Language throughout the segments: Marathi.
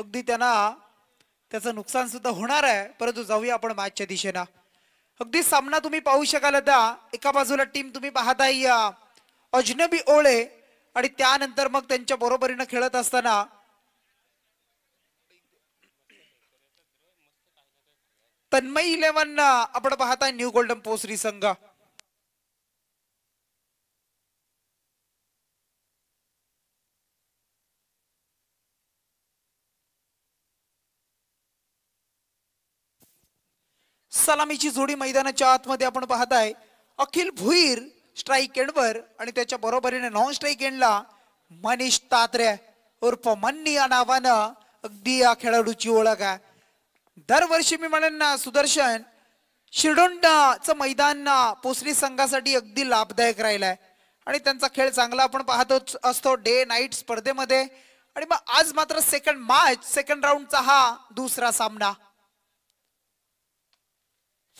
अगदी त्यांना त्याचं नुकसान सुद्धा होणार आहे। परंतु जाऊया आपण मॅचच्या दिशेने। अगदी सामना तुम्ही पाहू शकाल आता एका बाजूला टीम तुम्ही पाहताय अजनबी ओळे आणि त्यानंतर मग त्यांच्या बरोबरीने खेळत असताना तन्मय 11 आपण पाहताय न्यू गोल्डन पोसरी संघ। सलामीची जोडी मैदानाच्या आतमध्ये आपण पाहताय अखिल भुईर स्ट्राइक एंडवर आणि त्याच्या बरोबरीने नॉन स्ट्राइक एंडला मनीष तात्रे उर्फ मन्नी या नावानं अगदी या खेळाडूची ओळख आहे। दरवर्षी मी म्हणेन ना सुदर्शन शिरडोनचं मैदान पोसरी संघासाठी अगदी लाभदायक राहिलाय आणि त्यांचा खेळ चांगला आपण पाहतो असतो डे नाईट स्पर्धेमध्ये। आणि मग आज मात्र सेकंड राऊंडचा हा दुसरा सामना।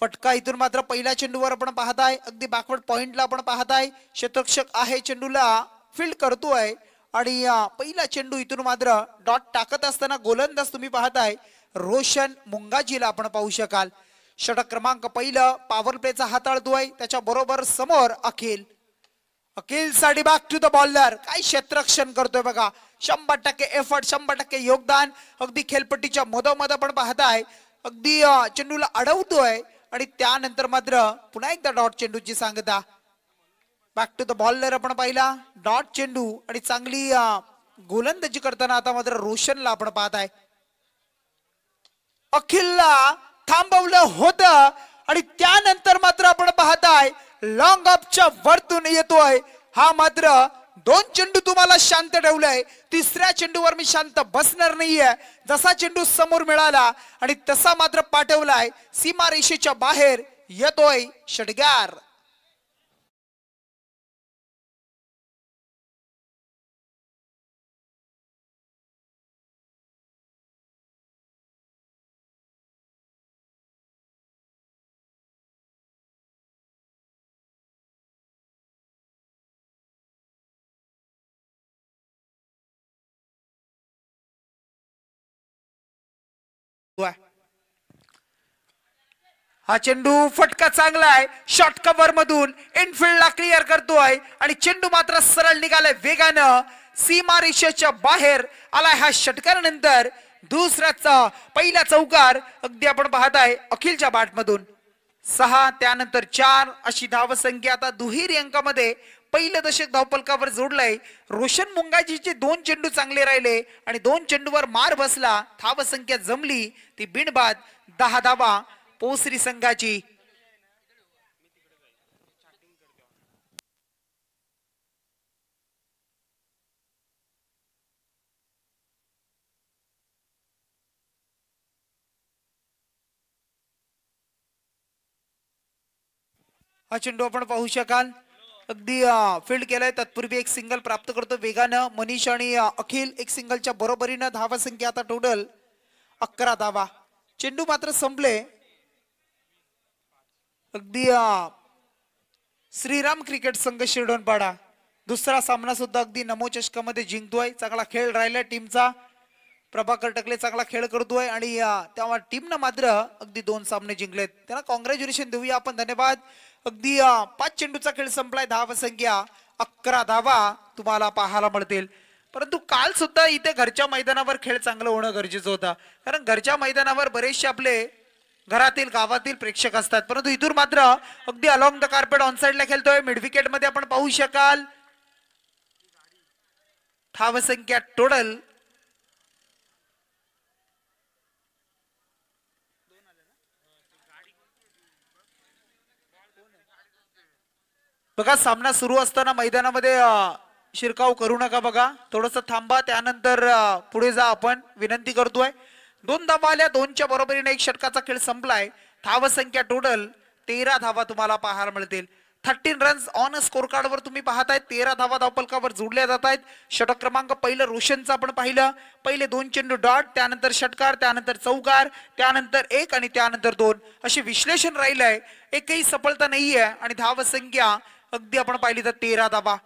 फटका इथून मात्र पहिल्या चेंडूवर आपण पाहताय अगदी बॅकवर्ड पॉइंटला आपण पाहताय क्षेत्ररक्षक आहे चेंडूला फील्ड करतोय आणि पहिला चेंडू इथून मात्र डॉट टाकत असताना गोलंदाज तुम्ही पाहताय रोशन मुंगाजीला आपण पाहू शकाल। षटक क्रमांक पहिलं पॉवर प्लेचा हाताळतोय त्याच्या बरोबर समोर अखिल साठी बॅक टू द बॉलर काय क्षेत्ररक्षण करतोय बघा। 100% एफर्ट 100% योगदान अगदी खेळपट्टीच्या मधोमध आपण पाहताय अगदी चेंडूला अडवतोय आणि त्यानंतर मात्र पुन्हा एकदा डॉट चेंडूची सांगता बॅक टू द बॉलर आपण पाहिला डॉट चेंडू आणि चांगली गोलंदाजी करताना आता मात्र रोशनला आपण पाहताय अखिलला थांबवलं होतं आणि त्यानंतर मात्र आपण पाहताय लॉंग ऑफच्या वरतून येतोय हा मात्र 2 चेंडू तुम्हाला शांत ठेवलाय। तिसऱ्या चेंडूवर मी शांत बसणार नाहीये। जसा चेंडू समोर मिळाला आणि तसा मात्र पाठवलाय सीमा रेषेच्या बाहेर येतोय षटकार। हा चेंडू फटका चांगला आहे शॉर्ट कव्हर मधून इनफिल्डला क्लिअर करतोय आणि चेंडू मात्र सरळ निघालाय वेगानं सीमा रेषेच्या बाहेर आलाय। हा षटकारानंतर दुसऱ्याचा पहिला चौकार अगदी आपण पाहताय अखिलच्या बॅट मधून 6 त्यानंतर 4 अशी धावसंख्या आता दुहेरी अंकामध्ये पहिलं दशक धावफलकावर जोडलंय। रोशन मुंगाजीचे 2 चेंडू चांगले राहिले आणि 2 चेंडूवर मार बसला धावसंख्या जमली ती बिनबाद 10 धावा पोसरी संघाची। हा चेंडू आपण पाहू शकाल अगदी फील्ड केलाय तत्पूर्वी एक सिंगल प्राप्त करतो वेगानं मनीष आणि अखिल एक सिंगलच्या बरोबरीनं धावसंख्या आता टोटल 11 धावा। चेंडू मात्र संपले अगदी श्रीराम क्रिकेट संघ शिरडोनपाडा दुसरा सामना सुद्धा अगदी नमो चषकामध्ये जिंकतोय। चांगला खेळ राहिला टीमचा प्रभाकर टकले चांगला खेळ करतोय आणि तेव्हा टीमनं मात्र अगदी 2 सामने जिंकलेत त्यांना कॉंग्रॅच्युलेशन देऊया आपण धन्यवाद। अगदी 5 चेंडूचा खेळ संपलाय धावसंख्या 11 धावा तुम्हाला पाहायला मिळतील। परंतु काल सुद्धा इथे घरच्या मैदानावर खेळ चांगलं होणं गरजेचं होतं कारण घरच्या मैदानावर बरेचसे आपले घरातील गावातील प्रेक्षक असतात परंतु इथून मात्र अगदी अलॉंग द कार्पेट ऑन साइडला खेळतोय। मिड विकेट मध्ये आपण पाहू शकाल धावसंख्या टोटल बघा सामना सुरू असताना मैदानामध्ये शिरकाव करू नका बघा थोडंसं थांबा त्यानंतर पुढे जा आपण विनंती करतोय। 2 धावा आल्या 2च्या बरोबरीने एक षटकाचा खेळ संपलाय धावसंख्या टोटल 13 धावा तुम्हाला पाहायला मिळतील। 13 रन्स ऑन स्कोर कार्ड वर तुम्ही पाहताय 13 धावा धावफलकावर जोडल्या जात आहेत। षटक क्रमांक पहिलं रोशनचं आपण पाहिलं पहिले 2 चेंडू डॉट त्यानंतर षटकार त्यानंतर चौकार त्यानंतर 1 आणि त्यानंतर 2 असे विश्लेषण राहिलंय एकही सफलता नाहीये आणि धावसंख्या अगदी आपण पाहिली तर 13 धावा।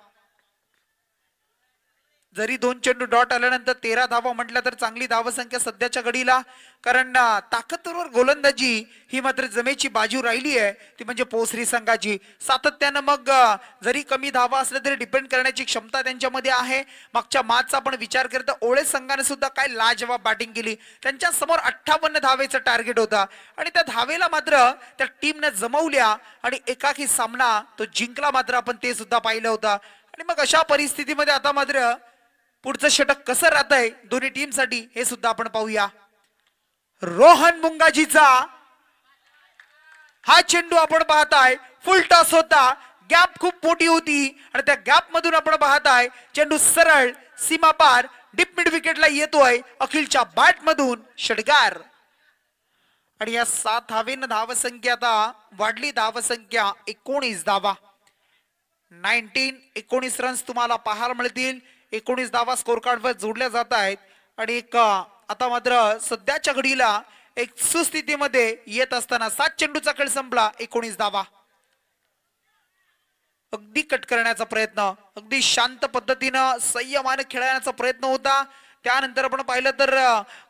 जरी 2 चेंडू डॉट आल्यानंतर 13 धावा म्हटलं तर चांगली धावसंख्या सध्याच्या घडीला, कारण ताकदवर गोलंदाजी ही मात्र जमेची बाजू राहिली आहे ती म्हणजे पोसरी संघाची. सातत्यानं मग जरी कमी धावा असल्या तरी डिपेंड करण्याची क्षमता त्यांच्यामध्ये आहे. मागच्या मॅचचा आपण विचार करता ओळे संघाने सुद्धा काय लाजवाब बॅटिंग केली. त्यांच्या समोर 58 धावेचं टार्गेट होता आणि त्या धावेला मात्र त्या टीमने जमवल्या आणि एकाकी सामना तो जिंकला मात्र आपण ते सुद्धा पाहिलं होतं. आणि मग अशा परिस्थितीमध्ये आता मात्र पुढचं षटक कसं राहतंय दोन्ही टीम साठी हे सुद्धा आपण पाहूया. रोहन मुंगाजीचा हा चेंडू आपण पाहताय फुल टॉस होता, गॅप खूप मोठी होती आणि त्या गॅप मधून आपण पाहताय चेंडू सरळ सीमा पार डीप मिड विकेटला येतोय. अखिलच्या बॅट मधून षटकार आणि या 7 धावेनं धावसंख्या आता वाढली. धावसंख्या 19 धावा. 19 रन्स तुम्हाला पाहायला मिळतील. 19 धावा स्कोर कार्डवर जोडल्या जात आहेत आणि एक आता मात्र सध्याच्या घडीला एक सुस्थितीमध्ये येत असताना 7 चेंडूचा खेळ संपला. 19 धावा. अगदी कट करण्याचा प्रयत्न, अगदी शांत पद्धतीनं संयमाने खेळण्याचा प्रयत्न होता. त्यानंतर आपण पाहिलं तर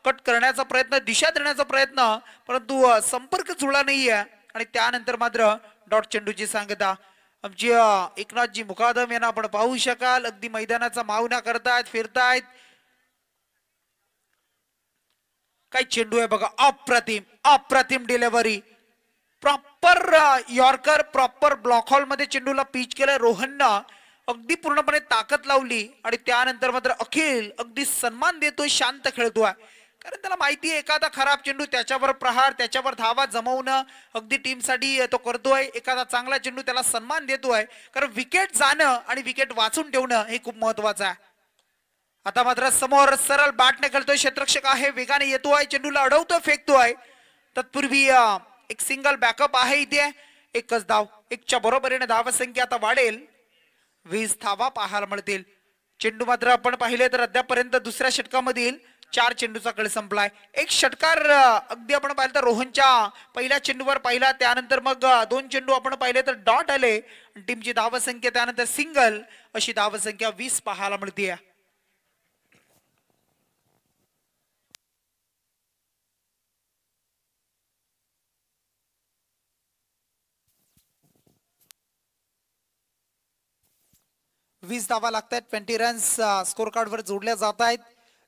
कट करण्याचा प्रयत्न, दिशा देण्याचा प्रयत्न, परंतु संपर्क जुळला नाहीये आणि त्यानंतर मात्र डॉट चेंडूची सांगता. आमची एकनाथजी मुकादम यांना आपण पाहू शकाल अगदी मैदानाचा मावना करतायत, फिरतायत. काय चेंडू आहे बघा, अप्रतिम अप्रतिम delivery, proper yorker, proper block hall मध्ये चेंडूला पिच केलं रोहननं. अगदी पूर्णपणे ताकद लावली आणि त्यानंतर मात्र अखिल अगदी सन्मान देतोय, शांत खेळतोय. कारण त्याला माहिती आहे एखादा खराब चेंडू त्याच्यावर प्रहार, त्याच्यावर धावा जमवणं अगदी टीमसाठी तो करतोय. एखादा चांगला चेंडू त्याला सन्मान देतोय, कारण विकेट जाणं आणि विकेट वाचून ठेवणं हे खूप महत्वाचं आहे. आता मात्र समोर सरळ बॅटने खेळतोय क्षेत्ररक्षक आहे, वेगाने येतोय, चेंडूला अडवतोय, फेकतोय. तत्पूर्वी एक सिंगल बॅकअप आहे इथे. एकच धाव, 1च्या बरोबरीने धावसंख्या आता वाढेल. 20 धावा पाहायला मिळतील. चेंडू मात्र आपण पाहिले तर अद्यापर्यंत दुसऱ्या षटकामधील 4 चेंडूचा खेळ संपलाय. एक षटकार अगदी आपण पाहिलं तर रोहनच्या पहिल्या चेंडूवर पाहिला, त्यानंतर मग 2 चेंडू आपण पाहिले तर डॉट आले. टीमची धावसंख्या त्यानंतर सिंगल अशी धावसंख्या 20 पाहायला मिळते. वीस धावा लागतात. 20 रन्स स्कोर कार्डवर जोडल्या जात आहेत.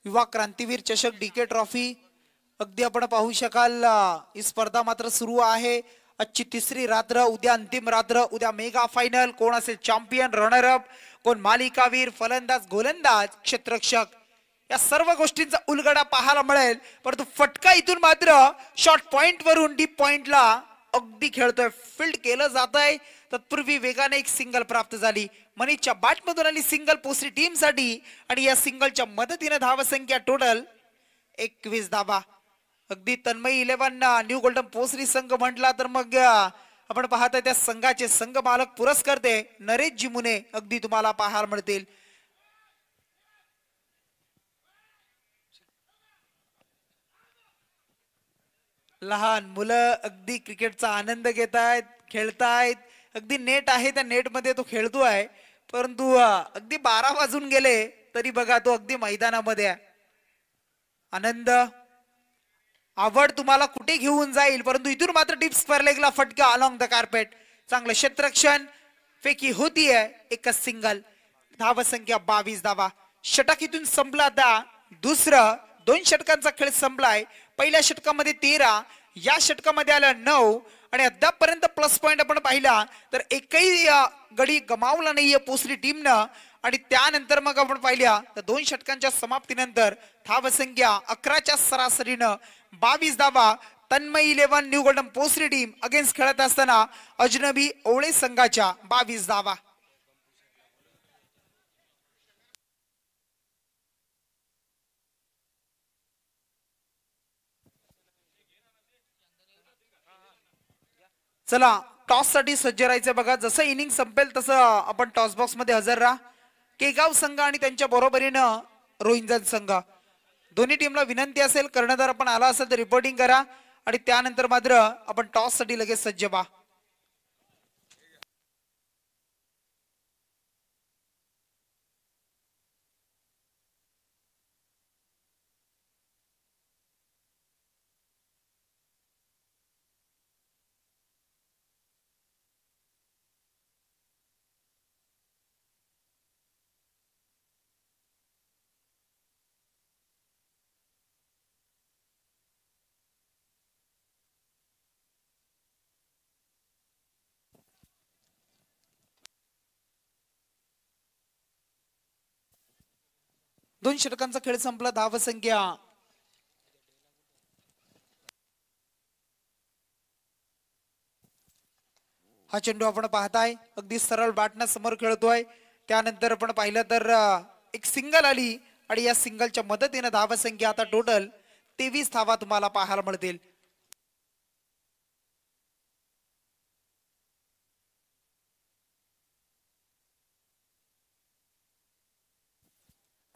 युवा क्रांतीवीर चषक डीके ट्रॉफी अगदी आपण पाहू शकाल. ही स्पर्धा मात्र सुरू आहे. आजची तिसरी रात्र, उद्या अंतिम रात्र, उद्या मेगा फायनल. कोण असेल चॅम्पियन, रनर अप, कोण मालिकावीर, फलंदाज, गोलंदाज, क्षेत्ररक्षक, या सर्व गोष्टींचा उलगडा पाहायला मिळेल. परंतु फटका इथून मात्र शॉर्ट पॉइंट वरून डीप पॉइंटला अगदी खेळतोय, फील्ड केलं जात आहे. तत्पूर्वी वेगाने एक सिंगल प्राप्त झाली. मनीषच्या बॅटमधून आली सिंगल पोसरी टीम साठी आणि या सिंगलच्या मदतीने धावसंख्या टोटल 21 धावा. अगदी तन्मयी 11 न्यू गोल्डन पोसरी संघ म्हटला तर मग आपण पाहताय त्या संघाचे संघ मालक पुरस्कर्ते नरेश जिमुने अगदी तुम्हाला पाहायला मिळतील. लहान मुलं अगदी क्रिकेटचा आनंद घेत आहेत, खेळतायत. अगदी नेट आहे, त्या नेट मध्ये तो खेळतो आहे. परंतु अगदी 12 वाजून गेले तरी बघा तो अगदी मैदानामध्ये आहे. आनंद, आवड तुम्हाला कुठे घेऊन जाईल, परंतु इथून मात्र डीप स्क्वेअर लेगला फटका अलॉंग द कार्पेट. चांगलं क्षेत्ररक्षण, फेकी होतीये, एकच सिंगल. धावसंख्या 22 धावा. षटक इथून संपला. आता दुसरं 2 षटकांचा खेळ संपलाय. पहिल्या षटकामध्ये 13, या षटकामध्ये आलं 9 आणि अद्यापर्यंत प्लस पॉइंट आपण पाहिला तर एकही गडी गमावला नाहीये पोसरी टीमनं. आणि त्यानंतर मग आपण पाहिल्या तर 2 षटकांच्या समाप्तीनंतर धावसंख्या 11च्या सरासरीनं 22 धावा. Tanmayi 11 new golden Posari team against खेळत असताना अजनबी ओळे संघाच्या 22 धावा. चला टॉस साठी सज्ज राहायचं बघा. जसं इनिंग संपेल तसं आपण टॉस बॉक्स मध्ये हजर राहा. केगाव संघ आणि त्यांच्या बरोबरीनं रोहिंजन संघ, दोन्ही टीमला विनंती असेल, कर्णधार आपण आला असेल तर रिपोर्टिंग करा आणि त्यानंतर मात्र आपण टॉस साठी लगेच सज्ज व्हा. 2 षटकांचा खेळ संपला. धावसंख्या हा चेंडू आपण पाहताय अगदी सरळ बॅटना समोर खेळतोय. त्यानंतर आपण पाहिलं तर एक सिंगल आली आणि या सिंगलच्या मदतीने धावसंख्या आता टोटल 23 धावा तुम्हाला पाहायला मिळतील.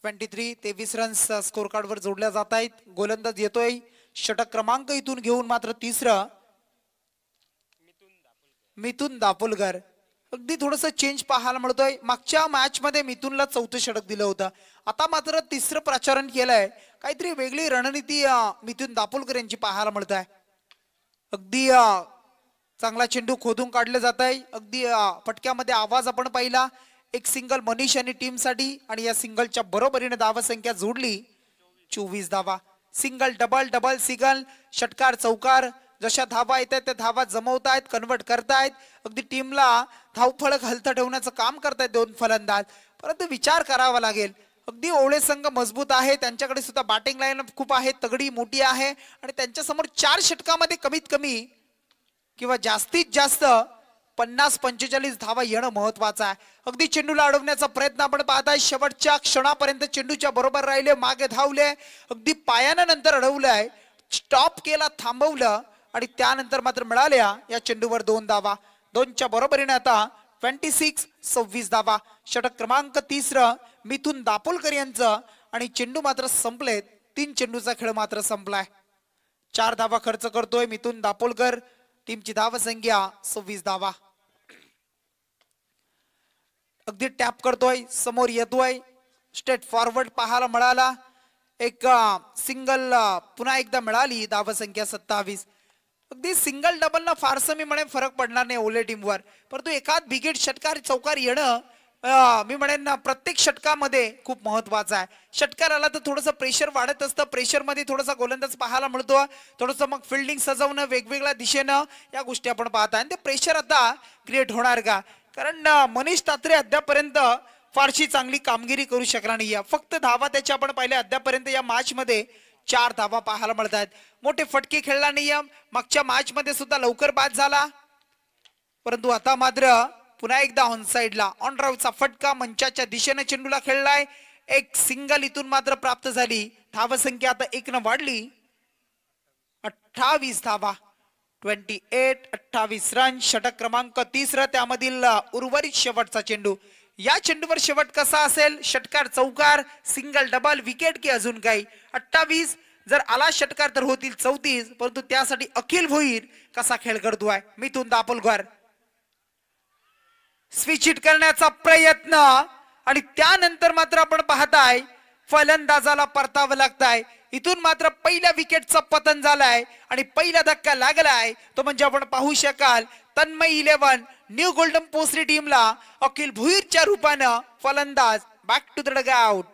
23 रन्स स्कोर कार्ड वर जोडल्या जात आहेत. गोलंदाज येतोय षटक क्रमांक इथून घेऊन मात्र तिसरं मिथुन दापोलकर. अगदी थोडस चेंज पाहायला मिळतोय. मागच्या मॅच मध्ये मिथुनला 4थं षटक दिलं होतं, आता मात्र तिसरं प्रचारण केलंय. काहीतरी वेगळी रणनीती मिथुन दापोलकर यांची पाहायला मिळत आहे. अगदी चांगला चेंडू खोदून काढलं जात आहे. अगदी फटक्यामध्ये आवाज आपण पाहिला. एक सिंगल मनीष आणि टीम साठी आणि या सिंगलच्या बरोबरीने धावसंख्या जोडली 24 धावा. सिंगल डबल डबल सिंगल षटकार चौकार जशा धावा येतात त्या धावा जमवतायत, कन्वर्ट करतायत. अगदी टीमला धावफलक हलतं ठेवण्याचं काम करतायत 2 फलंदाज. परंतु विचार करावा लागेल, अगदी ओळे संघ मजबूत आहे, त्यांच्याकडे सुद्धा बॅटिंग लाईन खूप आहे, तगडी मोठी आहे आणि त्यांच्या समोर 4 षटकामध्ये कमीत कमी किंवा जास्तीत जास्त 50-45 धावा येणं महत्वाचं आहे. अगदी चेंडूला अडवण्याचा प्रयत्न आपण पाहताय. शेवटच्या क्षणापर्यंत चेंडूच्या बरोबर राहिले, मागे धावले, अगदी पायानं नंतर अडवलंय, स्टॉप केला, थांबवलं आणि त्यानंतर मात्र मिळाल्या या चेंडूवर 2 धावा. 2च्या बरोबरीने आता 26 धावा. षटक क्रमांक 3 मिथुन दापोलकर यांचं आणि चेंडू मात्र संपलेत. 3 चेंडूचा खेळ मात्र संपलाय. 4 धावा खर्च करतोय मिथुन दापोलकर. टीमची धावसंख्या 26 धावा. अगदी टॅप करतोय, समोर येतोय, स्ट्रेट फॉरवर्ड पाहायला मिळाला. एक सिंगल पुन्हा एकदा मिळाली. धावसंख्या 27. अगदी सिंगल डबल ना फारसं मी म्हणेन फरक पडणार नाही ओले टीमवर, परंतु एखाद बिगेट षटकार चौकार येणं मी म्हणेन प्रत्येक षटकामध्ये खूप महत्वाचं आहे. षटकार आला तर थोडंसं प्रेशर वाढत असतं. प्रेशर मध्ये थोडासा गोलंदाज पाहायला मिळतो. थोडंसं मग फिल्डिंग सजवणं वेगवेगळ्या दिशेनं या गोष्टी आपण पाहता आणि ते प्रेशर आता क्रिएट होणार का? कारण मनीष तात्रे अद्यापर्यंत फारशी चांगली कामगिरी करू शकला नाहीये. फक्त धावा त्याच्या आपण पाहिले अद्यापर्यंत या मॅच मध्ये 4 धावा पाहायला मिळतात. मोठे फटके खेळला नाहीये. मागच्या मॅच मध्ये सुद्धा लवकर बाद झाला, परंतु आता मात्र पुन्हा एकदा ऑन साइडला ऑन ड्राईव्हचा फटका मंचाच्या दिशेने चेंडूला खेळलाय. एक सिंगल इथून मात्र प्राप्त झाली. धावसंख्या आता 1 न वाढली. 28 धावा. 28 रन. षटक क्रमांक 3 त्यामधील उर्वरित शेवटचा चेंडू. या चेंडूवर शेवट कसा असेल? षटकार चौकार, सिंगल डबल, विकेट की अजून काही? 28 जर आला षटकार तर होतील 34, परंतु त्यासाठी अखिल भोईर कसा खेळ करतोय मिथुन दापोलकर. स्विच हिट करण्याचा प्रयत्न आणि त्यानंतर मात्र आपण पाहताय फलंदाजाला परतावं लागतंय. इथून मात्र पहिल्या विकेटचं पतन झालंय आणि पहिला धक्का लागलाय तो म्हणजे आपण पाहू शकाल तन्मय 11 न्यू गोल्डन पोस्टरी टीमला अखिल भोईरच्या रूपानं फलंदाज बॅक टू द डगआउट.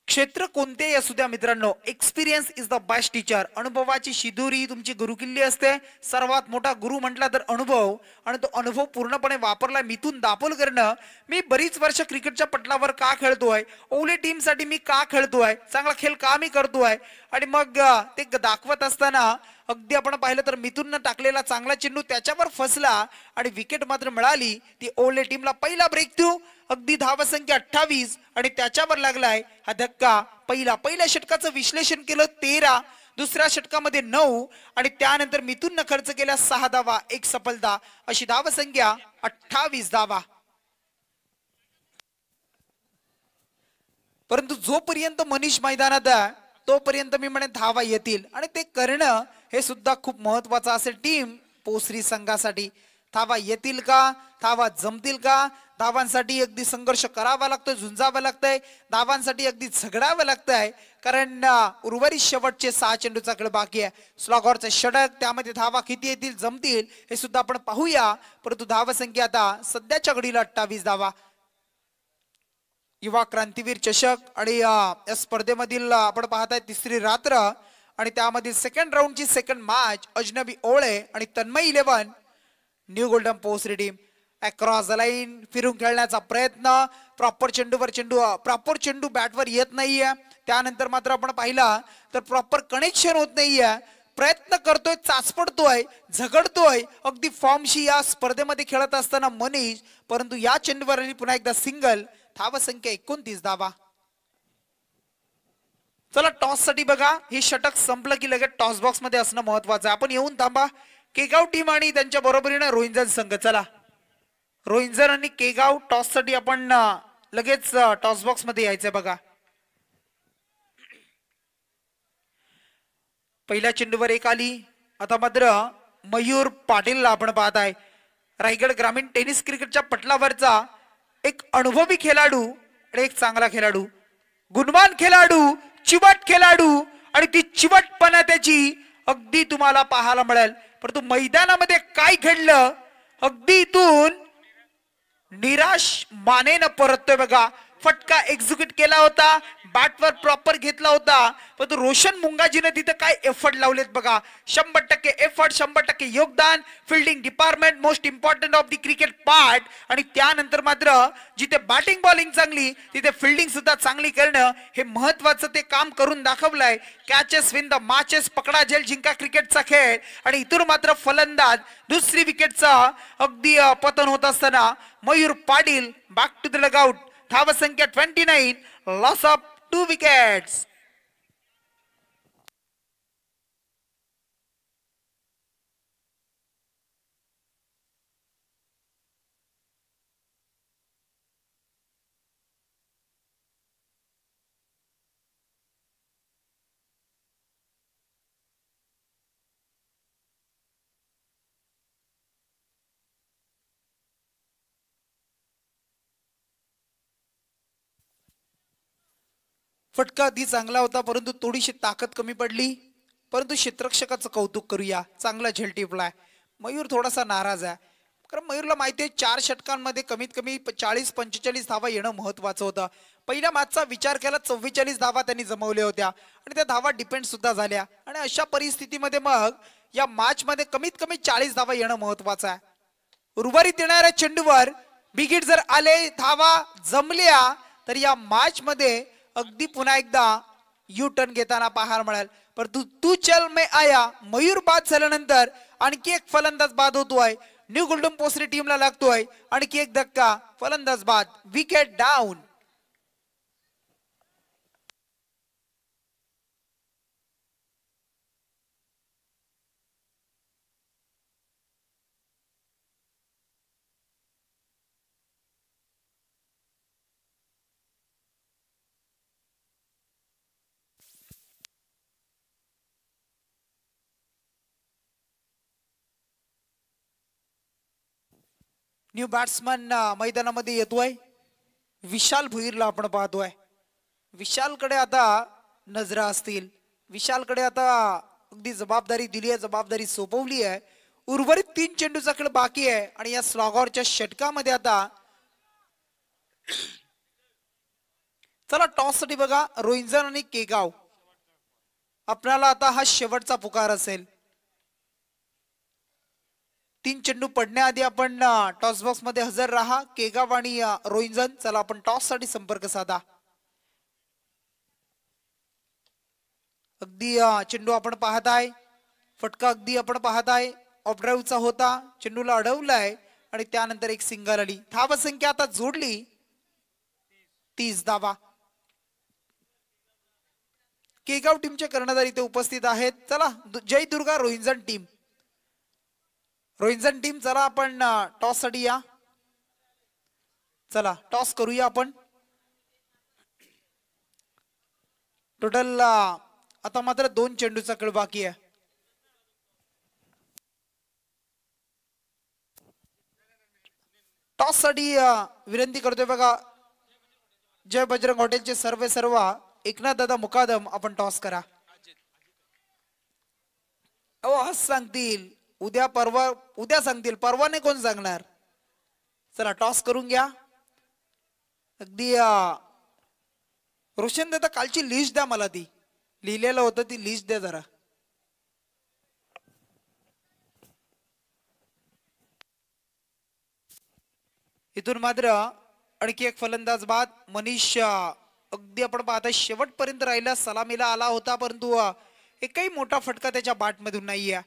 क्षेत्र कोणतेही असू द्या मित्रांनो, experience is the best teacher. अनुभवाची शिदोरी तुमची गुरुकिल्ली असते. सर्वात मोठा गुरु म्हटला तर अनुभव, आणि तो अनुभव पूर्णपणे वापरला मिथुन दापोलकरनं. मी बरीच वर्ष क्रिकेटच्या पटलावर का खेळतोय, ओले टीम साठी मी का खेळतोय, चांगला खेळ का मी करतोय, आणि मग ते दाखवत असताना अगदी आपण पाहिलं तर मिथुननं टाकलेला चांगला चेंडू त्याच्यावर फसला आणि विकेट मात्र मिळाली. ती ओले टीमला पहिला ब्रेक थ्रू. अगदी धावसंख्या 28 आणि त्याच्यावर लागलाय हा धक्का. पहिल्या षटकाचं विश्लेषण केलं 13, दुसऱ्या षटकामध्ये 9 आणि त्यानंतर मिथुननं खर्च केल्या 6 धावा, 1 सफलता, अशी धावसंख्या 28 धावा. परंतु जोपर्यंत मनीष मैदानात आहे तोपर्यंत मी म्हणेन धावा येतील आणि ते करणं हे सुद्धा खूप महत्वाचं असेल टीम पोसरी संघासाठी. धावा येतील का, धावा जमतील का, धावांसाठी अगदी संघर्ष करावा लागतोय, झुंजावं लागतंय, धावांसाठी अगदी झगडावं लागतंय, कारण उर्वरित शेवटचे 6 चेंडूचा खेळ बाकी आहे. स्लॉगरचे षटक, त्यामध्ये धावा किती येतील, जमतील हे सुद्धा आपण पाहूया. परंतु धावसंख्या आता सध्याच्या घडीला 28 धावा. युवा क्रांतीवीर चषक आणि या स्पर्धेमधील आपण पाहताय तिसरी रात्र आणि त्यामधील सेकंड राऊंडची सेकंड मॅच. अजनबी ओळे आणि तन्मय 11 न्यू गोल्डन पोस्टरी टीम. अक्रॉस द लाईन फिरून खेळण्याचा प्रयत्न, प्रॉपर चेंडू बॅटवर येत नाहीये. त्यानंतर मात्र आपण पाहिला तर प्रॉपर कनेक्शन होत नाहीये. प्रयत्न करतोय, चाचपडतोय, झगडतोय अगदी फॉर्मशी या स्पर्धेमध्ये खेळत असताना मनीष, परंतु या चेंडूवर पुन्हा एकदा सिंगल. धावसंख्या 29 धावा. चला टॉस साठी बघा, हे षटक संपलं की लगेच टॉस बॉक्स मध्ये असणं महत्वाचं आहे. आपण येऊन थांबा. केगाव टीम आणि त्यांच्या बरोबरीने रोहिंजन संघ. चला रोहिंजन आणि केगाव टॉस साठी आपण लगेच टॉस बॉक्स मध्ये यायचंय बघा. पहिल्या चेंडूवर एक आली. आता मात्र मयूर पाटीलला आपण पाहत आहे. रायगड ग्रामीण टेनिस क्रिकेटच्या पटलावरचा एक अनुभवी खेळाडू आणि एक चांगला खेळाडू, गुणवान खेळाडू, चिवट खेळाडू, आणि ती चिवटपणा त्याची अगदी तुम्हाला पाहायला मिळेल. परंतु मैदानामध्ये काय घडलं, अगदी इथून निराश मानेनं परततोय बघा. फटका एक्झिक्यूट केला होता, बॅटवर प्रॉपर घेतला होता, परंतु रोशन मुंगाजीने तिथे काय एफर्ट लावलेत बघा. 100% एफर्ट, 100% योगदान. Fielding department most important of the cricket part. आणि त्यानंतर मात्र जिथे बॅटिंग बॉलिंग चांगली तिथे फिल्डिंग सुद्धा चांगली करणं हे महत्वाचं ते काम करून दाखवलंय. कॅचेस विन द मॅचेस, पकडा झेल जिंका क्रिकेटचा खेळ. आणि इथून मात्र फलंदाज दुसरी विकेटचा अगदी पतन होत असताना Mayur Patil back to the लगआउट. धावसंख्या 29, लॉस ऑफ 2 विकेट्स. फटका अगदी चांगला होता, परंतु थोडीशी ताकद कमी पडली. परंतु क्षेत्ररक्षकाचं कौतुक करूया, चांगला झेल टिपलाय. मयूर थोडासा नाराज आहे, कारण मयूरला माहिती आहे 4 षटकांमध्ये कमीत कमी 40-45 धावा येणं महत्वाचं होतं. पहिल्या मॅचचा विचार केला 44 धावा त्यांनी जमवल्या होत्या आणि त्या धावा डिपेंड सुद्धा झाल्या. आणि अशा परिस्थितीमध्ये मग या मॅच मध्ये कमीत कमी 40 धावा येणं महत्वाचं आहे. उर्वरित येणाऱ्या चेंडूवर बिगिट जर आले, धावा जमल्या, तर या मॅच मध्ये अगदी पुन्हा एकदा यू टर्न घेताना पाहायला मिळेल. परंतु तू चल मैं आया, मयूर बाद झाल्यानंतर आणखी एक फलंदाज बाद होतोय. न्यू गोल्डन पोस्टरी टीमला लागतोय आणखी एक धक्का, फलंदाज बाद, विकेट डाऊन. न्यू बॅट्समन मैदानामध्ये येतोय. विशाल भुईरला आपण पाहतोय. विशालकडे आता नजरा असतील. विशालकडे आता अगदी जबाबदारी दिली आहे, जबाबदारी सोपवली आहे. उर्वरित 3 चेंडूचा खेळ बाकी आहे आणि या स्लॉगरच्या षटकामध्ये आता चला टॉस साठी बघा रोहिंजन आणि केगाव. आपल्याला आता हा शेवटचा पुकार असेल. 3 चेंडू पडण्याआधी आपण टॉस बॉक्स मध्ये हजर राहा. केगाव आणि रोहिंजन. चला आपण टॉस साठी संपर्क साधा. अगदी चेंडू आपण पाहताय, फटका अगदी आपण पाहताय ऑफ ड्राईव्हचा होता, चेंडूला अडवलाय आणि त्यानंतर एक सिंगल आली. धावसंख्या आता जोडली 30 धावा. केगाव टीमचे कर्णधार इथे उपस्थित आहेत. चला जय दुर्गा रोहिंजन टीम. रोहिंजन टीम चला आपण टॉस साठी या. चला टॉस करूया आपण. टोटल आता मात्र 2 चेंडूचा खेळ बाकी आहे. टॉस साठी विनंती करतोय बघा जय बजरंग हॉटेलचे सर्व एकनाथ दादा मुकादम, आपण टॉस करा. अहो आज सांगतील, उद्या परवा, उद्या सांगतील, परवाने कोण सांगणार. चला टॉस करून घ्या. अगदी रोशन दादा कालची लिस्ट द्या मला, ती लिहिलेलं होतं ती लिस्ट द्या जरा. इथून मात्र आणखी एक फलंदाज बाद मनीष अगदी आपण पाहता शेवटपर्यंत राहिला, सलामीला आला होता परंतु एकही मोठा फटका त्याच्या बॅट मधून नाहीये.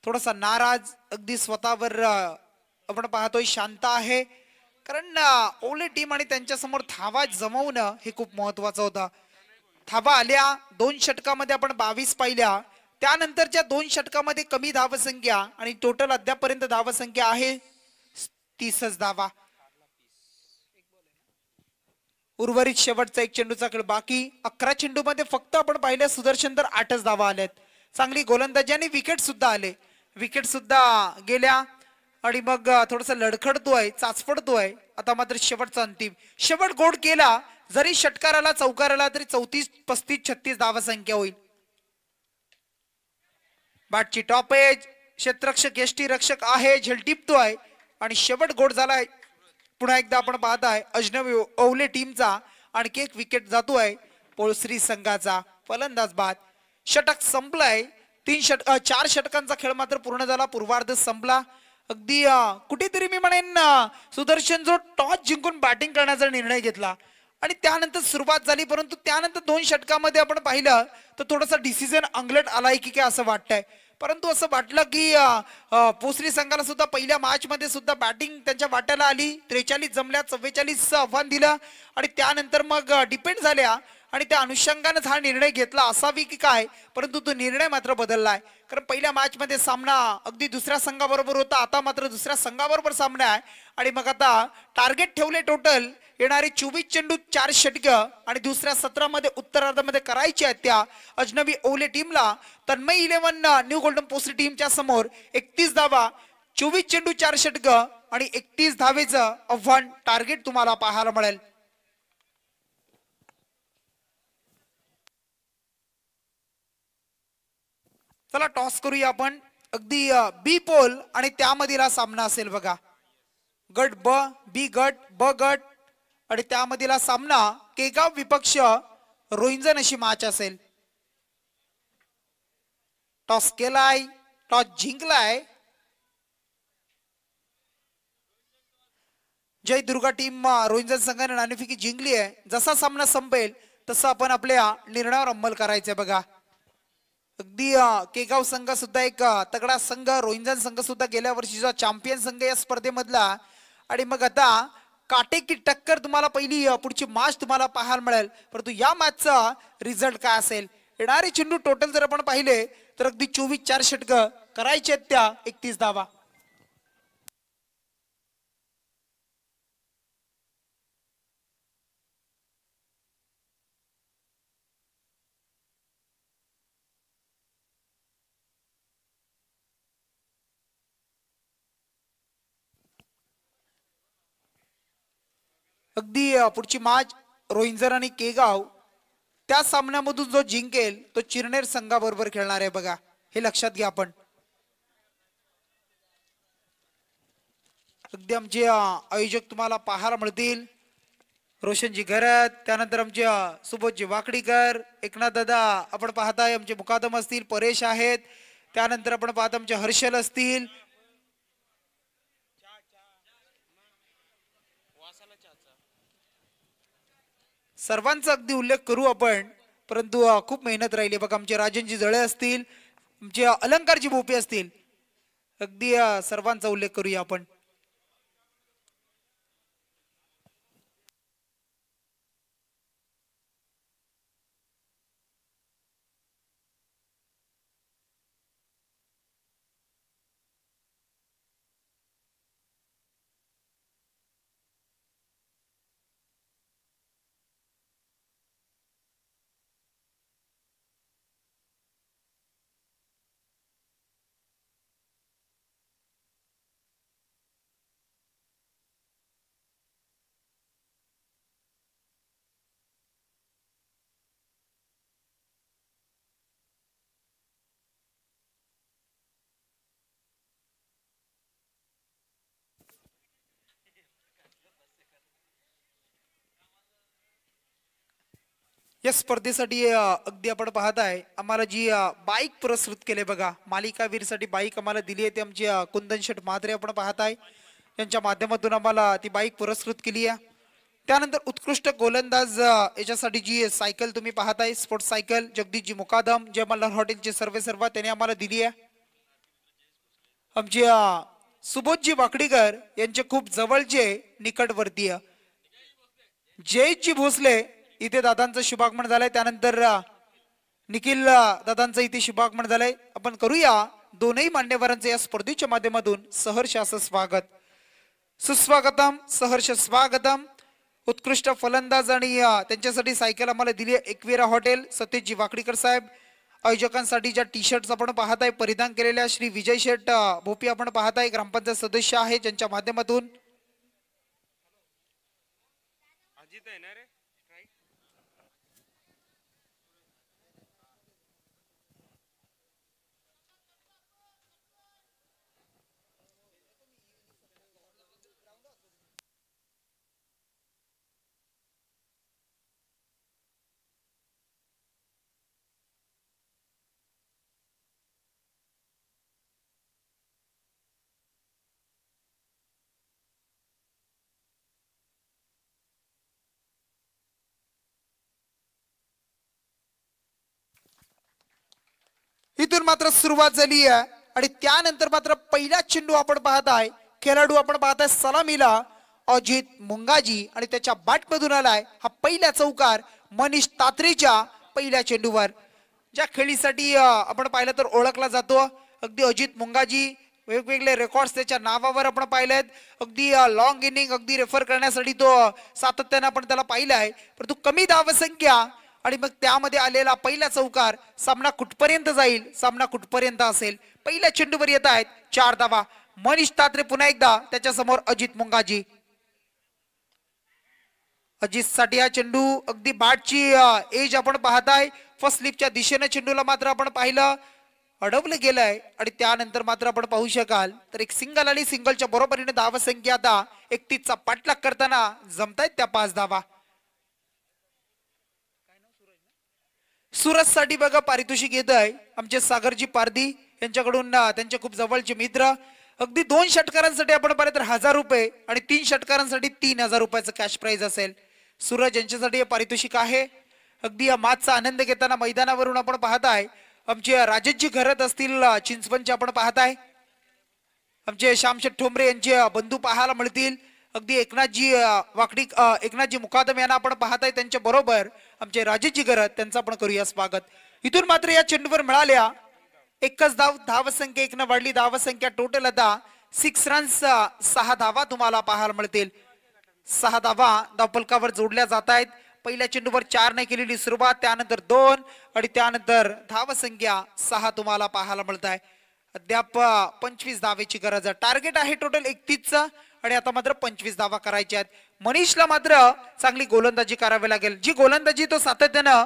थोडासा नाराज अगदी स्वतःवर आपण पाहतोय, शांत आहे कारण ओले टीम आणि त्यांच्या समोर धावा जमवणं हे खूप महत्वाचं होतं. धावा आल्या 2 षटकामध्ये आपण 22 पाहिल्या, त्यानंतरच्या 2 षटकामध्ये कमी धावसंख्या आणि टोटल अद्यापर्यंत धावसंख्या आहे 30च धावा. उर्वरित शेवटचा एक चेंडूचा खेळ बाकी. 11 चेंडूमध्ये फक्त आपण पाहिल्या सुदर्शन तर 8च धावा आल्यात. चांगली गोलंदाजी आणि विकेट सुद्धा आले, विकेट सुद्धा गेल्या आणि मग थोडंसं लडखडतोय, चाचपडतोय. आता मात्र शेवटचा अंतिम शेवट गोड केला, जरी षटकाराला चौकाराला तरी 34 35 36 धावसंख्या होईल. बॅटची टॉप एज, क्षेत्ररक्षक यष्टी रक्षक आहे, झेलटिपतोय आणि शेवट गोड झालाय. पुन्हा एकदा आपण पाहताय अजनबी ओवले टीमचा आणखी एक विकेट जातोय पोळश्री संघाचा. फलंदाज बाद. षटक संपलाय. 4 षटकांचा खेळ मात्र पूर्ण झाला, पूर्वार्ध संपला. अगदी कुठेतरी मी म्हणेन सुदर्शन जो टॉस जिंकून बॅटिंग करण्याचा निर्णय घेतला आणि त्यानंतर सुरुवात झाली, परंतु त्यानंतर 2 षटकामध्ये आपण पाहिलं तर थोडासा डिसिजन अंगलट आलाय की काय असं वाटतंय. परंतु असं वाटलं की पोसरी संघाला सुद्धा पहिल्या मॅच मध्ये सुद्धा बॅटिंग त्यांच्या वाट्याला आली. 43 जमल्या, 44 आव्हान दिलं आणि त्यानंतर मग डिपेंड झाल्या आणि त्या अनुषंगानेच हा निर्णय घेतला असावी की काय, परंतु तो निर्णय मात्र बदललाय. कारण पहिल्या मॅच मध्ये सामना अगदी दुसऱ्या संघाबरोबर होता, आता मात्र दुसऱ्या संघाबरोबर सामना आहे आणि मग आता टार्गेट ठेवले टोटल येणारे 24 चेंडू 4 षटक आणि दुसऱ्या 17 मध्ये उत्तरार्धामध्ये करायची आहेत त्या अजनबी ओले टीमला. तन्मय 11 न्यू गोल्डन पोस्ट टीमच्या समोर 31 धावा, 24 चेंडू 4 षटक आणि 31 धावेचं आव्हान टार्गेट तुम्हाला पाहायला मिळेल. चला टॉस करूया आपण. अगदी बी पोल आणि त्यामधील हा सामना असेल बघा. गट ब, बी गट, ब गट आणि त्यामधील हा सामना केगाव विपक्ष रोहिंजन अशी मॅच असेल. टॉस केलाय, टॉस जिंकलाय. जय दुर्गा टीम रोहिंजन संघाने नाणेफेकी जिंकली आहे. जसा सामना संपेल तसं आपण आपल्या निर्णयावर अंमल करायचंय बघा. अगदी केगाव संघ सुद्धा एक तगडा संघ, रोहिंजन संघ सुद्धा गेल्या वर्षीचा चॅम्पियन संघ या स्पर्धेमधला आणि मग आता काटेकी टक्कर तुम्हाला पहिली पुढची मॅच तुम्हाला पाहायला मिळेल. परंतु या मॅचचा रिझल्ट काय असेल, येणारे चेंडू टोटल जर आपण पाहिले तर अगदी 24 4 षटक करायचे आहेत त्या 31 धावा. अगदी पुढची मॅच रोहिंजन आणि केगाव, त्या सामन्यामधून जो जिंकेल तो चिरनेर संघाबरोबर खेळणार आहे बघा, हे लक्षात घ्या आपण. अगदी आमचे आयोजक तुम्हाला पाहायला मिळतील. रोशनजी घरत, त्यानंतर आमचे सुबोधजी वाकडीकर, एकनाथ दादा आपण पाहताय आमचे मुकादम असतील, परेश आहेत, त्यानंतर आपण पाहता आमचे हर्षल असतील. सर्वांचा अगदी उल्लेख करू आपण, परंतु खूप मेहनत राहिली बघा. आमचे राजनजी जळे असतील, आमचे अलंकारजी भोपे असतील, अगदी सर्वांचा उल्लेख करूया आपण. या स्पर्धेसाठी अगदी आपण पाहताय आम्हाला जी बाईक पुरस्कृत केले बघा, मालिकावीर साठी बाईक आम्हाला दिली आहे ते आमची कुंदन शेठ म्हात्रे आपण पाहताय. यांच्या माध्यमातून आम्हाला ती बाईक पुरस्कृत केली आहे. त्यानंतर उत्कृष्ट गोलंदाज याच्यासाठी जी सायकल तुम्ही पाहताय स्पोर्ट्स सायकल जगदीशजी मुकादम जय मल्हार हॉटेलचे सर्व त्यांनी आम्हाला दिली आहे. आमचे सुबोधजी वाकडीकर यांचे खूप जवळचे निकटवर्तीय जयजी भोसले इथे दादांचं शुभागमन झालंय. त्यानंतर निखिल दादांचं इथे शुभागमन झालंय. आपण करूया दोनही मान्यवरांचं या स्पर्धेच्या माध्यमातून सहर्ष असं स्वागत. सुस्वागतम सहर्ष स्वागतम. उत्कृष्ट फलंदाज आणि त्यांच्यासाठी सायकल आम्हाला दिली आहे एकविरा हॉटेल सतीशजी वाकडीकर साहेब. आयोजकांसाठी ज्या टी शर्ट्स आपण पाहताय परिधान केलेल्या श्री विजय शेठ भोपी आपण पाहताय ग्रामपंचायत सदस्य आहे ज्यांच्या माध्यमातून इथून मात्र सुरुवात झाली आहे आणि त्यानंतर मात्र पहिला चेंडू आपण पाहताय खेळाडू आपण पाहताय सलामीला अजित मुंगाजी आणि त्याच्या बॅटमधून आलाय हा पहिला चौकार मनीष तात्रेच्या पहिल्या चेंडूवर. ज्या खेळीसाठी आपण पाहिलं तर ओळखला जातो अगदी अजित मुंगाजी वेगवेगळे रेकॉर्ड्स त्याच्या नावावर आपण पाहिलेत. अगदी लॉंग इनिंग अगदी रेफर करण्यासाठी तो सातत्याने आपण त्याला पाहिलं आहे परंतु कमी धावसंख्या आणि मग त्यामध्ये आलेला पहिला चौकार सामना कुठपर्यंत जाईल सामना कुठपर्यंत असेल. पहिल्या चेंडूवर येत आहेत 4 धावा. मनीष तात्रे पुन्हा एकदा त्याच्या समोर अजित मुंगाजी. अजित साठी हा चेंडू अगदी बॅटची एज आपण पाहताय फर्स्ट स्लिपच्या दिशेने चेंडूला मात्र आपण पाहिलं अडवलं गेलंय आणि त्यानंतर मात्र आपण पाहू शकाल तर एक सिंगल आणि सिंगलच्या बरोबरीने धावसंख्या आता 31चा पाठलाग करताना जमतायत त्या 5 धावा. सुरत साठी बघा पारितोषिक येत आहे आमचे सागरजी पारदी यांच्याकडून त्यांचे खूप जवळचे मित्र. अगदी 2 षटकारांसाठी आपण पाहिलं तर 1000 रुपये आणि 3 षटकारांसाठी 3000 रुपयाचं कॅश प्राइज असेल. सूरज यांच्यासाठी हे पारितोषिक आहे. अगदी या मॅचचा आनंद घेताना मैदानावरून आपण पाहताय आमचे राजेशजी घरत असतील चिंचवणचे आपण पाहताय आमचे श्यामशेठ ठोंबरे यांचे बंधू पाहायला मिळतील. अगदी एकनाथजी एकनाथजी मुकादम यांना आपण पाहताय त्यांच्या बरोबर आमचे राजेशजी घरत त्यांचं आपण करूया स्वागत. इथून मात्र या चेंडूवर मिळाल्या एकच धावसंख्या 1 वाढली धावसंख्या टोटल आता 6 रन्स 6 धावा तुम्हाला पाहायला मिळतील. 6 धावा धावफलकावर जोडल्या जात आहेत. पहिल्या चेंडूवर 4 ने केलेली सुरुवात त्यानंतर 2 आणि त्यानंतर धावसंख्या 6 तुम्हाला पाहायला मिळत आहे. अद्याप 25 धावेची गरज आहे. टार्गेट आहे टोटल 31चा आणि आता मात्र 25 धावा करायच्या आहेत. मनीषला मात्र चांगली गोलंदाजी करावी लागेल. जी गोलंदाजी तो सातत्यानं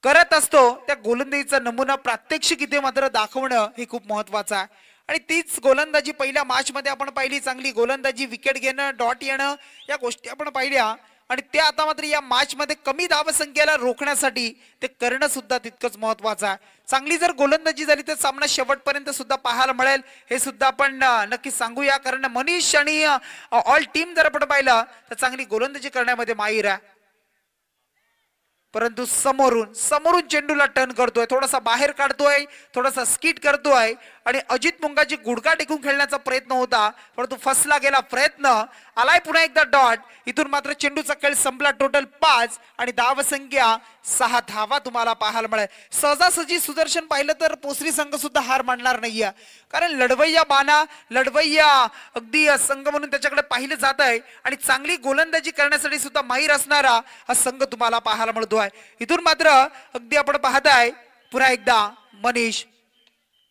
करत असतो त्या गोलंदाजीचा नमुना प्रात्यक्षिक इथे मात्र दाखवणं हे खूप महत्वाचं आहे आणि तीच गोलंदाजी पहिल्या मॅच मध्ये आपण पाहिली. चांगली गोलंदाजी विकेट घेणं डॉट येणं या गोष्टी आपण पाहिल्या आणि ते आता मात्र या मॅच मध्ये कमी धावसंख्येला रोखण्यासाठी ते करणं सुद्धा तितकंच महत्वाचं आहे. चांगली जर गोलंदाजी झाली तर सामना शेवटपर्यंत सुद्धा पाहायला मिळेल हे सुद्धा आपण नक्की सांगूया कारण मनीष आणि ऑल टीम जर आपण पाहिलं तर चांगली गोलंदाजी करण्यामध्ये माहीर आहे. परंतु समोरून चेंडूला टर्न करतोय थोडासा बाहेर काढतोय थोडासा स्किट करतोय आणि अजित मुंगाची गुडघा टेकून खेळण्याचा प्रयत्न होता परंतु फसला गेला प्रयत्न. आलाय पुन्हा एकदा डॉट. इथून मात्र चेंडूचा खेळ संपला. टोटल 5 आणि धावसंख्या 6 धावा तुम्हाला पाहायला मिळेल. सहजासहजी सुदर्शन पाहिलं तर पोसरी संघ सुद्धा हार मानणार नाहीये कारण लढवय्या बाणा लढवय्या अगदी संघ म्हणून त्याच्याकडे पाहिलं जात आहे आणि चांगली गोलंदाजी करण्यासाठी सुद्धा माहीर असणारा हा संघ तुम्हाला पाहायला मिळतो आहे. इथून मात्र अगदी आपण पाहताय पुन्हा एकदा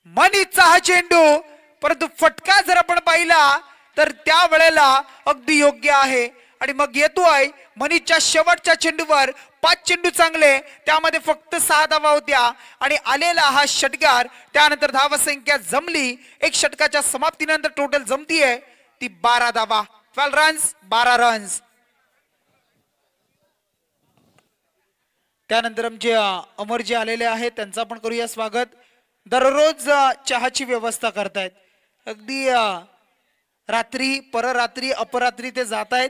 मनीषचा हा चेंडू परंतु फटका जर आपण पाहिला तर त्या वेळेला अगदी योग्य आहे आणि मग येतोय मनीषच्या शेवटच्या चेंडूवर 5 चेंडू चांगले त्यामध्ये फक्त 6 धावा होत्या आणि आलेला हा षटकार त्यानंतर धावसंख्या जमली. 1 षटकाच्या समाप्तीनंतर टोटल जमतीये ती 12 धावा 12 रन्स 12 रन्स. त्यानंतर आमचे अमर जे आलेले आहेत त्यांचं आपण करूया स्वागत. दररोज चहाची व्यवस्था करतायत. अगदी रात्री पररात्री अपरात्री ते जात आहेत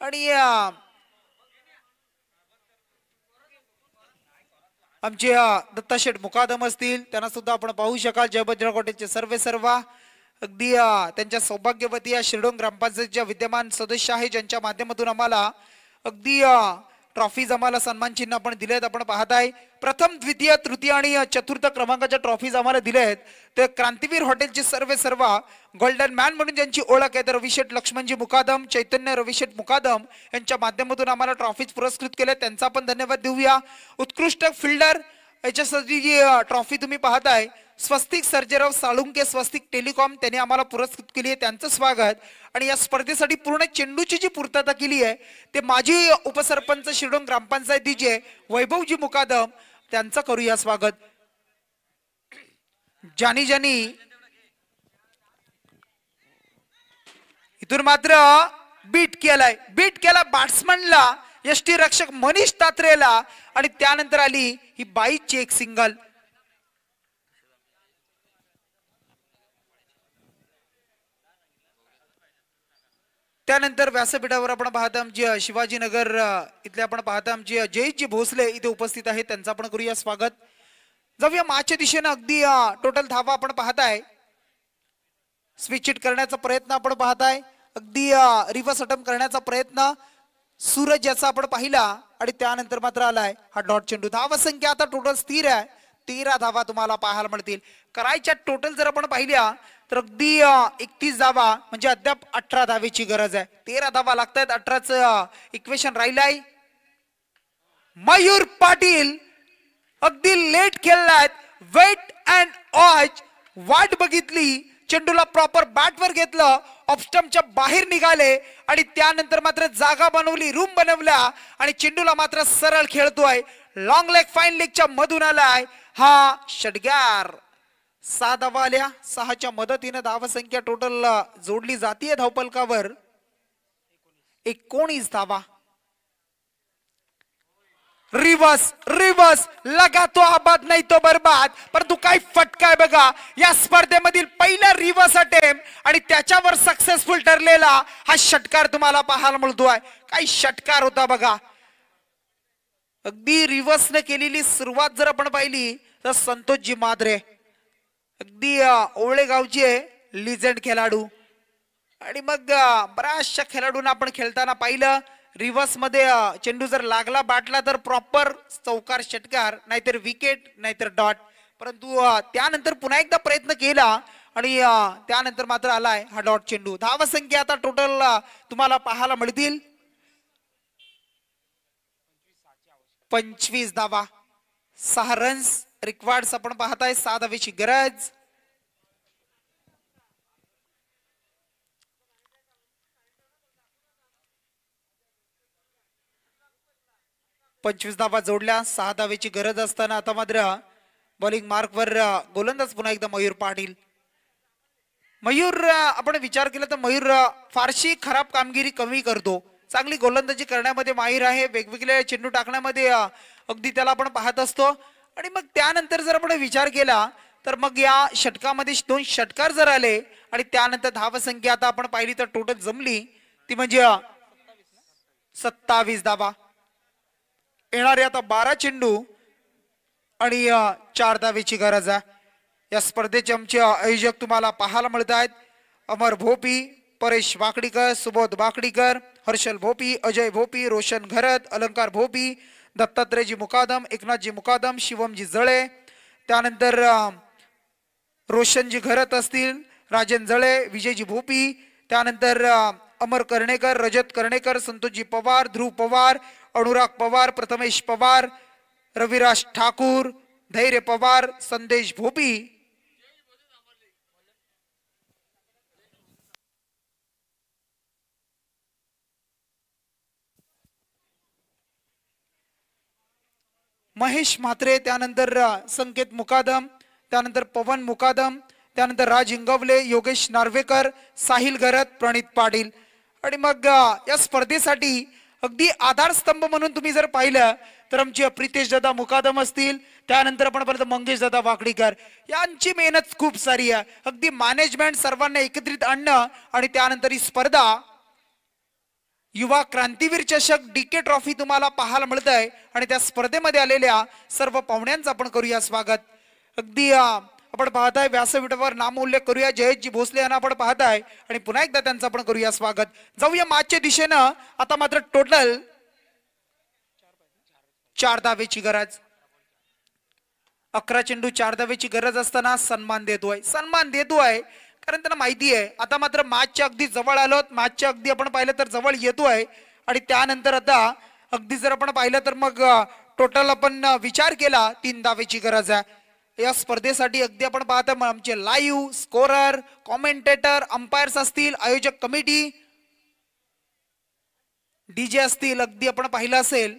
आणि आमचे दत्ताशेठ मुकादम असतील त्यांना सुद्धा आपण पाहू शकाल. जयभद्र हॉटेलचे सर्व अगदी त्यांच्या सौभाग्यवती या शिरडोन ग्रामपंचायतच्या विद्यमान सदस्य आहे ज्यांच्या माध्यमातून आम्हाला अगदी ट्रॉफीज आम्हाला सन्मान चिन्ह आपण दिलेत. आपण पाहताय प्रथम द्वितीय तृतीय आणि चतुर्थ क्रमांकाच्या ट्रॉफीज आम्हाला दिल्या आहेत. ते क्रांतीवीर हॉटेलचे सर्व गोल्डन मॅन म्हणून ज्यांची ओळख आहे तर रविशेठ लक्ष्मणजी मुकादम, चैतन्य रविशेठ मुकादम यांच्या माध्यमातून आम्हाला ट्रॉफीज पुरस्कृत केले, त्यांचा आपण धन्यवाद देऊया. उत्कृष्ट फिल्डर याच्यासाठी जी ट्रॉफी तुम्ही पाहताय स्वस्तिक सर्जेराव साळुंके स्वस्तिक टेलिकॉम त्यांनी आम्हाला पुरस्कृत केली आहे, त्यांचं स्वागत. आणि या स्पर्धेसाठी पूर्ण चेंडूची जी पूर्तता केली आहे ते माजी उपसरपंच शिरडोन ग्रामपंचायतीचे वैभवजी मुकादम त्यांचं करूया स्वागत. ज्यांनी इथून मात्र बीट केला बॅट्समनला यष्टी रक्षक मनीष तात्रेला आणि त्यानंतर आली ही बाईची एक सिंगल. त्यानंतर व्यासपीठावर आपण पाहता आमचे शिवाजीनगर इथले आपण पाहता आमचे जयजी भोसले इथे उपस्थित आहेत, त्यांचं आपण करूया स्वागत. जाऊया माच्या दिशेने अगदी टोटल धावा आपण पाहताय स्विच हिट करण्याचा प्रयत्न आपण पाहताय, अगदी रिव्हर्स अटेम्प्ट करण्याचा प्रयत्न सूरज याचा आपण पाहिला आणि त्यानंतर मात्र आलाय हा डॉट चेंडू. धावा संख्या आता टोटल स्थिर आहे, 13 धावा तुम्हाला पाहायला मिळतील. करायच्या टोटल जर आपण पाहिल्या तर अगदी 31 धावा म्हणजे अद्याप 18 धावेची गरज आहे. 13 धावा लागतात, 18चं इक्वेशन राहिलाय. मयूर पाटील अगदी लेट खेळलाय, वेट अँड वॉच, वाट बघितली, चेंडूला प्रॉपर बॅटवर घेतलं, ऑफस्टंपच्या बाहेर निघाले आणि त्यानंतर मात्र जागा बनवली, रूम बनवला आणि चेंडूला मात्र सरळ खेळतोय. लॉंग लेग फाईन लेगच्या मधून आलाय हा षटकार. 6 धावा आल्या, 6च्या मदतीने धाव संख्या टोटल जोडली जातीय धावपलकावर 19 धावा. रिवर्स लगा तो आबाद नाही तो बरबाद, परंतु काय फटका आहे बघा या स्पर्धेमधील पहिला रिवर्स अटेम्प्ट आणि त्याच्यावर सक्सेसफुल ठरलेला हा षटकार तुम्हाला पाहायला मिळतोय. काय षटकार होता बघा. अगदी रिवर्सने केलेली सुरुवात जर आपण पाहिली तर संतोषजी माद्रे अगदी ओवळे गावचे लिजेंड खेळाडू आणि मग बऱ्याचशा खेळाडूंना आपण खेळताना पाहिलं. रिव्हर्स मध्ये चेंडू जर लागला बाटला तर प्रॉपर चौकार षटकार, नाहीतर विकेट नाहीतर डॉट, परंतु त्यानंतर पुन्हा एकदा प्रयत्न केला आणि त्यानंतर मात्र आलाय हा डॉट चेंडू. धाव संख्या आता टोटल तुम्हाला पाहायला मिळतील 25 धावा, 6 रन्स रिक्वायर्ड आपण पाहताय, 6 धावेची गरज. पंचवीस धावा जोडल्या, 6 धावेची गरज असताना आता मात्र बॉलिंग मार्कवर गोलंदाज पुन्हा एकदा मयूर पाटील. मयूर आपण विचार केला तर मयूर फारशी खराब कामगिरी कमी करतो, चांगली गोलंदाजी करण्यामध्ये माहीर आहे, वेगवेगळे चेंडू टाकण्यामध्ये अगदी त्याला आपण पाहत असतो. आणि मग त्यानंतर जर आपण विचार केला तर मग या षटकामध्ये 2 षटकार जर आले आणि त्यानंतर धाव संख्या आता आपण पाहिली तर टोटल जमली ती म्हणजे 27 धावा. येणारे आता 12 चेंडू आणि 4 धावेची गरज आहे. या स्पर्धेचे आमचे आयोजक तुम्हाला पाहायला मिळत आहेत अमर भोपी, परेश वाकडीकर, सुबोध वाकडीकर, हर्षल भोपी, अजय भोपी, रोशन घरत, अलंकार भोपी, दत्तात्रयजी मुकादम, एकनाथजी मुकादम, शिवमजी जळे, त्यानंतर रोशनजी घरत असतील, राजन जळे, विजयजी भोपी, त्यानंतर अमर कर्णेकर, रजत कर्णेकर, संतोषजी पवार, ध्रुव पवार, अनुराग पवार, प्रथमेश पवार, रविराज ठाकूर, धैर्य पवार, संदेश भोपी. महेश म्हात्रे, त्यानंतर संकेत मुकादम, त्यानंतर पवन मुकादम, त्यानंतर राज इंगवले, योगेश नार्वेकर, साहिल घरत, प्रणित पाटील. आणि मग या स्पर्धेसाठी अगदी आधारस्तंभ म्हणून तुम्ही जर पाहिलं तर आमचे प्रितेश दादा मुकादम असतील, त्यानंतर आपण पाहिलं मंगेश दादा वाकडीकर, यांची मेहनत खूप सारी आहे. अगदी मॅनेजमेंट सर्वांना एकत्रित आणणं आणि त्यानंतर ही स्पर्धा युवा क्रांतीवीर चषक डीके ट्रॉफी तुम्हाला पाहायला मिळत आहे आणि त्या स्पर्धेमध्ये आलेल्या सर्व पाहुण्यांचं आपण करूया स्वागत. अगदी आपण पाहताय व्यासपीठावर नामोल्लेख करूया जयेशजी भोसले यांना आपण पाहताय आणि पुन्हा एकदा त्यांचं आपण करूया स्वागत. जाऊया मॅचच्या दिशेनं. आता मात्र टोटल 4 धावेची गरज. 11 चेंडू 4 धावेची गरज असताना सन्मान देतोय कारण त्यांना माहिती आहे आता मात्र मॅचच्या अगदी जवळ आलोत. मॅचच्या अगदी आपण पाहिलं तर जवळ येतोय आणि त्यानंतर आता अगदी जर आपण पाहिलं तर मग टोटल आपण विचार केला 3 धावेची गरज आहे या स्पर्धेसाठी. अगदी आपण पाहता आमचे लाईव्ह स्कोरर, कॉमेंटेटर, अंपायर्स असतील, आयोजक कमिटी, डीजे असतील, अगदी आपण पाहिलं असेल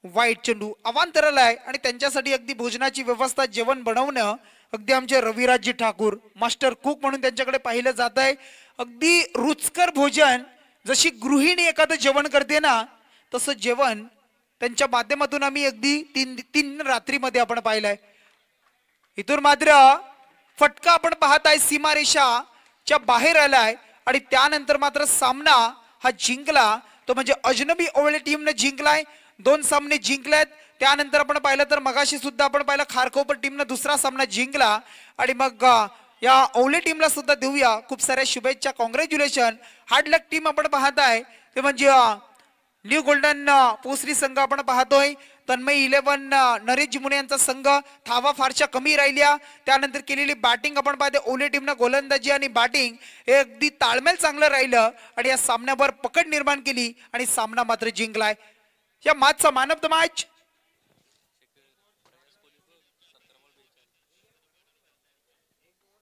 वाईट चेंडू अवांतराला आहे आणि त्यांच्यासाठी अगदी भोजनाची व्यवस्था, जेवण बनवणं अगदी आमचे रविराजजी ठाकूर मास्टर कुक म्हणून त्यांच्याकडे पाहिलं जात आहे. अगदी रुचकर भोजन, जशी गृहिणी एखादं जेवण करते ना तसं जेवण त्यांच्या माध्यमातून आम्ही अगदी तीन रात्रीमध्ये आपण पाहिलंय. इथून मात्र फटका आपण पाहताय सीमारेषाच्या बाहेर आलाय आणि त्यानंतर मात्र सामना हा जिंकला तो म्हणजे अजनबी ओवळे टीमने जिंकलाय. 2 सामने जिंकलेत. त्यानंतर आपण पाहिलं तर मगाशी सुद्धा आपण पाहिलं खारकोपर टीमने दुसरा सामना जिंकला आणि मग या ओवळे टीमला सुद्धा देऊया खूप साऱ्या शुभेच्छा, कॉंग्रॅच्युलेशन. हार्ड लक टीम आपण पाहताय ते म्हणजे न्यू गोल्डन पोसरी संघ आपण पाहतोय. तन्मय 11 नरेश जिमुने यांचा संघ धावा फारशा कमी राहिल्या. त्यानंतर केलेली बॅटिंग आपण पाहते ओले टीमनं गोलंदाजी आणि बॅटिंग हे अगदी ताळमेळ चांगलं राहिलं आणि या सामन्यावर पकड निर्माण केली आणि सामना मात्र जिंकलाय. या मॅचचा मॅन ऑफ द मॅच